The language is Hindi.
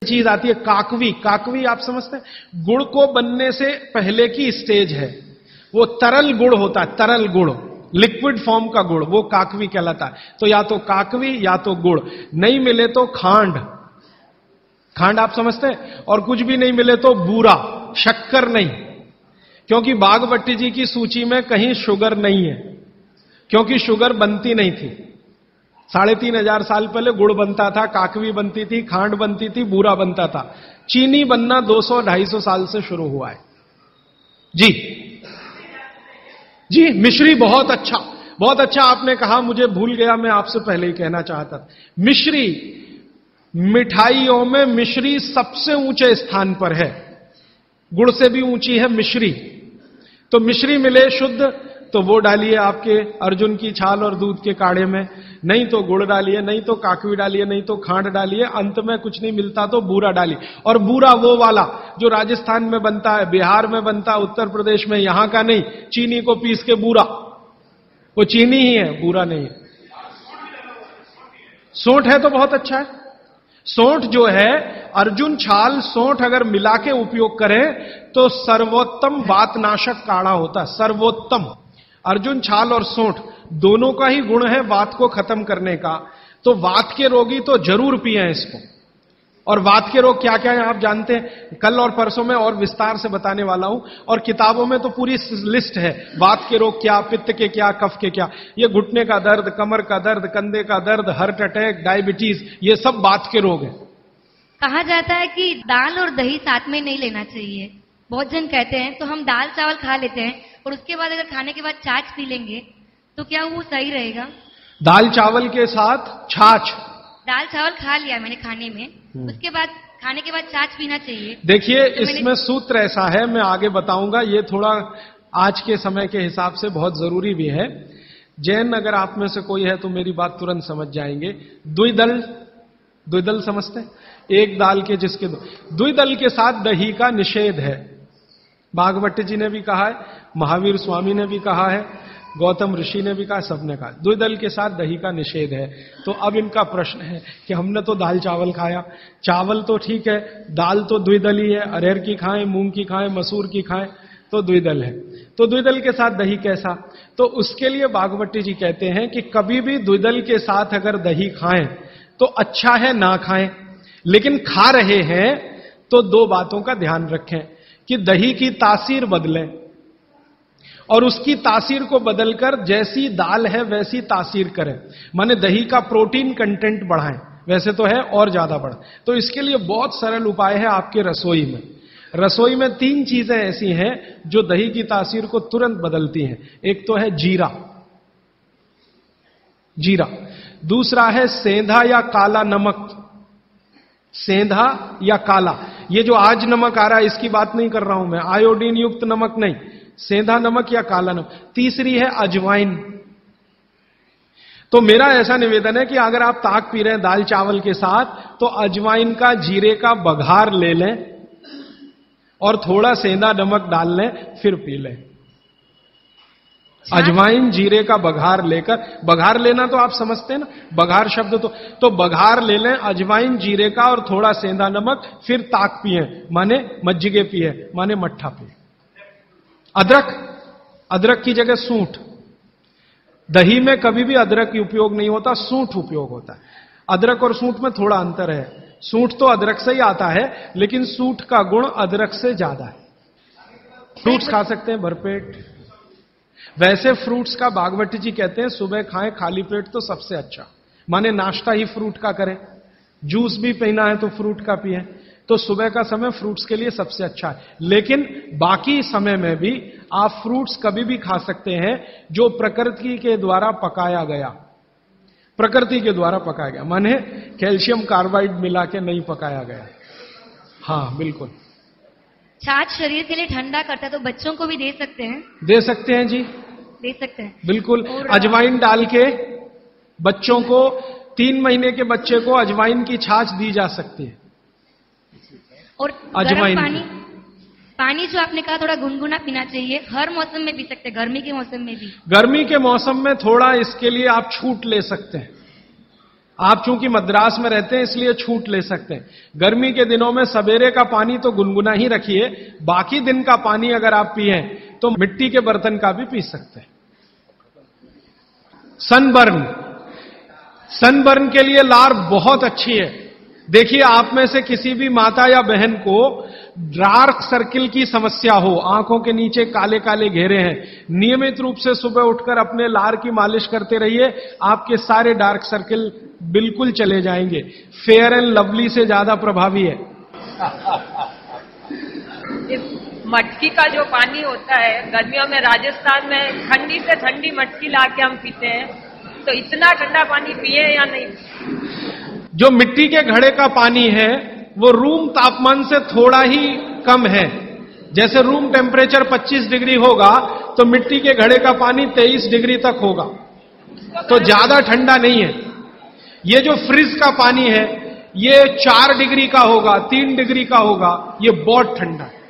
चीज आती है काकवी। काकवी आप समझते हैं, गुड़ को बनने से पहले की स्टेज है, वो तरल गुड़ होता है, तरल गुड़, लिक्विड फॉर्म का गुड़, वो काकवी कहलाता है। तो या तो काकवी या तो गुड़, नहीं मिले तो खांड, खांड आप समझते हैं, और कुछ भी नहीं मिले तो बूरा, शक्कर नहीं, क्योंकि बागभट्टी जी की सूची में कहीं शुगर नहीं है, क्योंकि शुगर बनती नहीं थी। 3500 साल पहले गुड़ बनता था, काकवी बनती थी, खांड बनती थी, बूरा बनता था। चीनी बनना 200-250 साल से शुरू हुआ है। जी जी, मिश्री बहुत अच्छा, बहुत अच्छा आपने कहा, मुझे भूल गया, मैं आपसे पहले ही कहना चाहता था। मिश्री, मिठाइयों में मिश्री सबसे ऊंचे स्थान पर है, गुड़ से भी ऊंची है मिश्री। तो मिश्री मिले शुद्ध तो वो डालिए आपके अर्जुन की छाल और दूध के काढ़े में, नहीं तो गुड़ डालिए, नहीं तो काकवी डालिए, नहीं तो खांड डालिए, अंत में कुछ नहीं मिलता तो बूरा डालिए। और बूरा वो वाला जो राजस्थान में बनता है, बिहार में बनता है, उत्तर प्रदेश में, यहां का नहीं, चीनी को पीस के बूरा, वो चीनी ही है, बूरा नहीं है। सोंठ है तो बहुत अच्छा है। सोंठ जो है, अर्जुन छाल सोंठ अगर मिला के उपयोग करें तो सर्वोत्तम वातनाशक काढ़ा होता है, सर्वोत्तम। अर्जुन छाल और सोंठ दोनों का ही गुण है वात को खत्म करने का, तो वात के रोगी तो जरूर पिए इसको। और वात के रोग क्या क्या है आप जानते हैं, कल और परसों में और विस्तार से बताने वाला हूं, और किताबों में तो पूरी लिस्ट है, वात के रोग क्या, पित्त के क्या, कफ के क्या। ये घुटने का दर्द, कमर का दर्द, कंधे का दर्द, हार्ट अटैक, डायबिटीज, ये सब वात के रोग है। कहा जाता है कि दाल और दही साथ में नहीं लेना चाहिए, बहुत जन कहते हैं। तो हम दाल चावल खा लेते हैं और उसके बाद अगर खाने के बाद छाछ पी लेंगे तो क्या वो सही रहेगा? दाल चावल के साथ छाछ, दाल चावल खा लिया मैंने खाने में, उसके बाद खाने के बाद छाछ पीना चाहिए? देखिए तो इसमें सूत्र ऐसा है, मैं आगे बताऊंगा, ये थोड़ा आज के समय के हिसाब से बहुत जरूरी भी है। जैन अगर आप में से कोई है तो मेरी बात तुरंत समझ जाएंगे। द्विदल, द्विदल समझते हैं, एक दाल के जिसके द्विदल के साथ दही का निषेध है। बागभट्टी जी ने भी कहा है, महावीर स्वामी ने भी कहा है, गौतम ऋषि ने भी कहा, सबने कहा द्विदल के साथ दही का निषेध है। तो अब इनका प्रश्न है कि हमने तो दाल चावल खाया, चावल तो ठीक है, दाल तो द्विदली है, अरहर की खाएं, मूंग की खाएं, मसूर की खाएं, तो द्विदल है। तो द्विदल के साथ दही कैसा? तो उसके लिए बागभट्टी जी कहते हैं कि कभी भी द्विदल के साथ अगर दही खाएं तो अच्छा है ना खाएं, लेकिन खा रहे हैं तो दो बातों का ध्यान रखें कि दही की तासीर बदले और उसकी तासीर को बदलकर जैसी दाल है वैसी तासीर करें, माने दही का प्रोटीन कंटेंट बढ़ाएं, वैसे तो है और ज्यादा बढ़े। तो इसके लिए बहुत सरल उपाय है आपके रसोई में। रसोई में 3 चीजें ऐसी हैं जो दही की तासीर को तुरंत बदलती हैं। एक तो है जीरा, जीरा। दूसरा है सेंधा या काला नमक, सेंधा या काला। ये जो आज नमक आ रहा है इसकी बात नहीं कर रहा हूं मैं, आयोडीन युक्त नमक नहीं, सेंधा नमक या काला नमक। तीसरी है अजवाइन। तो मेरा ऐसा निवेदन है कि अगर आप ताक पी रहे हैं दाल चावल के साथ तो अजवाइन का, जीरे का बघार ले लें और थोड़ा सेंधा नमक डाल लें, फिर पी लें। अजवाइन जीरे का बघार लेकर, बघार लेना तो आप समझते हैं ना, बघार शब्द तो बघार ले लें अजवाइन जीरे का और थोड़ा सेंधा नमक, फिर ताक पिए, माने मज्जिगे पिए, माने मट्ठा पिए। अदरक, अदरक की जगह सूंठ। दही में कभी भी अदरक की उपयोग नहीं होता, सूंठ उपयोग होता है। अदरक और सूंठ में थोड़ा अंतर है, सूंठ तो अदरक से ही आता है लेकिन सूंठ का गुण अदरक से ज्यादा है। फ्रूट्स खा सकते हैं भरपेट। वैसे फ्रूट्स का बागभट्टी जी कहते हैं सुबह खाएं खाली पेट तो सबसे अच्छा, माने नाश्ता ही फ्रूट का करें, जूस भी पीना है तो फ्रूट का पिए, तो सुबह का समय फ्रूट्स के लिए सबसे अच्छा है। लेकिन बाकी समय में भी आप फ्रूट्स कभी भी खा सकते हैं जो प्रकृति के द्वारा पकाया गया, प्रकृति के द्वारा पकाया गया, माने कैल्शियम कार्बाइड मिला के नहीं पकाया गया। हाँ बिल्कुल। छाछ शरीर के लिए ठंडा करता है तो बच्चों को भी दे सकते हैं? दे सकते हैं जी, दे सकते हैं बिल्कुल। अजवाइन डाल के बच्चों को, 3 महीने के बच्चे को अजवाइन की छाछ दी जा सकती है। और अजवाइन पानी जो आपने कहा थोड़ा गुनगुना पीना चाहिए, हर मौसम में पी सकते हैं, गर्मी के मौसम में भी? गर्मी के मौसम में थोड़ा इसके लिए आप छूट ले सकते हैं, आप चूंकि मद्रास में रहते हैं इसलिए छूट ले सकते हैं। गर्मी के दिनों में सवेरे का पानी तो गुनगुना ही रखिए, बाकी दिन का पानी अगर आप पिए तो मिट्टी के बर्तन का भी पी सकते हैं। सनबर्न के लिए लार बहुत अच्छी है। देखिए, आप में से किसी भी माता या बहन को डार्क सर्किल की समस्या हो, आंखों के नीचे काले काले घेरे हैं, नियमित रूप से सुबह उठकर अपने लार की मालिश करते रहिए, आपके सारे डार्क सर्किल बिल्कुल चले जाएंगे। फेयर एंड लवली से ज्यादा प्रभावी है। मटकी का जो पानी होता है, गर्मियों में राजस्थान में ठंडी से ठंडी मटकी लाके हम पीते हैं, तो इतना ठंडा पानी पिए या नहीं? जो मिट्टी के घड़े का पानी है वो रूम तापमान से थोड़ा ही कम है। जैसे रूम टेम्परेचर 25 डिग्री होगा तो मिट्टी के घड़े का पानी 23 डिग्री तक होगा, तो ज्यादा ठंडा नहीं है। ये जो फ्रिज का पानी है ये 4 डिग्री का होगा, 3 डिग्री का होगा, ये बहुत ठंडा है।